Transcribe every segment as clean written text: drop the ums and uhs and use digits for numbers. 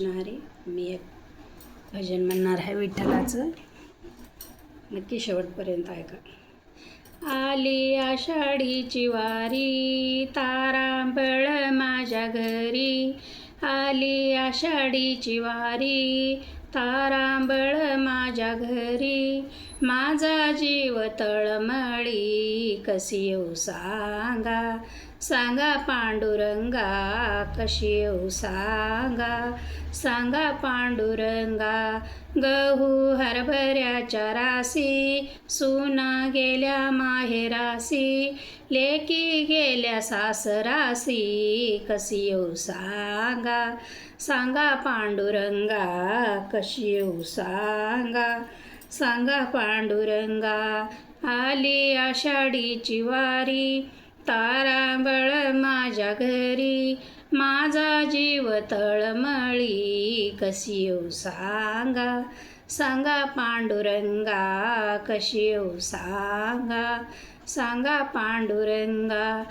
रामकृष्ण हरी. मी एक भजन म्हणणार आहे विठ्ठलाचं, नक्की शेवटपर्यंत ऐका. आली आषाढीची वारी, तारांबळ माझ्या घरी. आली आषाढीची वारी, तारांबळ माझ्या घरी. माझा जीव तळमळी, कशी येऊ सांगा. सांगा पांडुरंगा, कशी येऊ सांगा. सांगा पांडुरंगा. गहू हरभऱ्याच्या राशी, सुना गेल्या माहेरासी. लेकी गेल्या सासरासी, कशी येऊ सांगा. सांगा पांडुरंगा, कशी येऊ सांगा. सांगा पांडुरंगा. आली आषाढीची वारी, तारांबळ माझ्या घरी. माझा जीव तळमळी, कशी येऊ सांगा. सांगा पांडुरंगा, कशी येऊ सांगा. सांगा पांडुरंगा.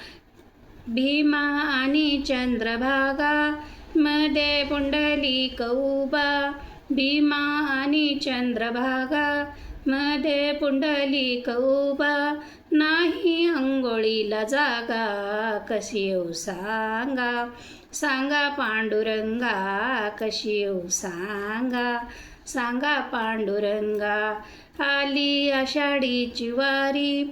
भीमा आणि चंद्रभागा, मध्ये पुंडलिक उभा. भीमा आणि चंद्रभागा, मध्ये पुंडलिक उभा. नाही अंघोळीला जागा, कशी येऊ सांगा. सांगा पांडुरंगा, कशी येऊ सांगा. सांगा पांडुरंगा. आली आषाढीची वारी,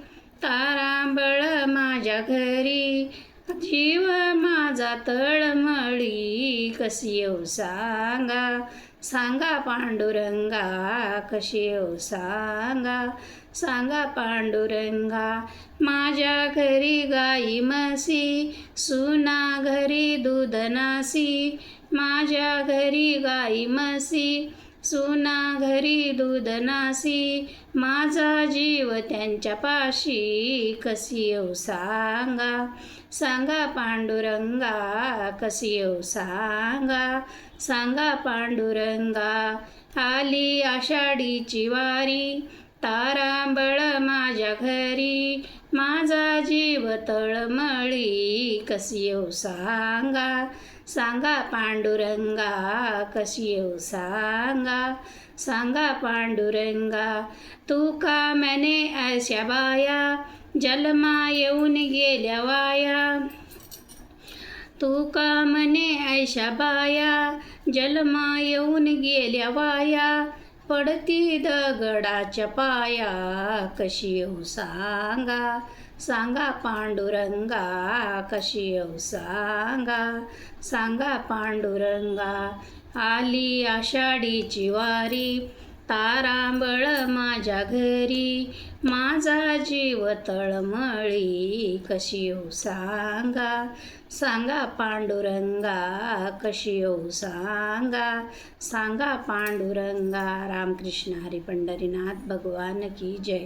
तारांबळ माझ्या घरी. जीव माझा तळमळी, कशी येऊ सांगा. सांगा पांडुरंगा, कशी येऊ सांगा. सांगा पांडुरंगा. माझ्या घरी गाई म्हशी, सुना घरी दूध नासी. माझ्या घरी गाई म्हशी, सुना घरी दूध नासी. माझा जीव त्यांच्या पाशी, कशी येऊ सांगा. सांगा पांडुरंगा, कशी येऊ सांगा. सांगा पांडुरंगा. आली आषाढीची वारी, तारांबळ माझ्या घरी. माझा जीव तळमळी, कशी येऊ सांगा. सांगा पांडुरंगा, कशी येऊ सांगा. सांगा पांडुरंगा. तुका म्हणे अशा बाया, जन्मा येऊन गेल्या वाया. तुका म्हणे ऐशा बाया, जन्मा येऊन गेल्या वाया. पडती दगडाच्या पाया, कशी येऊ सांगा. सांगा पांडुरंगा, कशी येऊ सांगा. सांगा पांडुरंगा. आली आषाढीची वारी, तारांबळ माझ्या घरी. माझा जीव तळमळी, कशी येऊ सांगा. सांगा पांडुरंगा, कशी येऊ सांगा. सांगा पांडुरंगा. रामकृष्ण हरी. पंढरीनाथ भगवान की जय.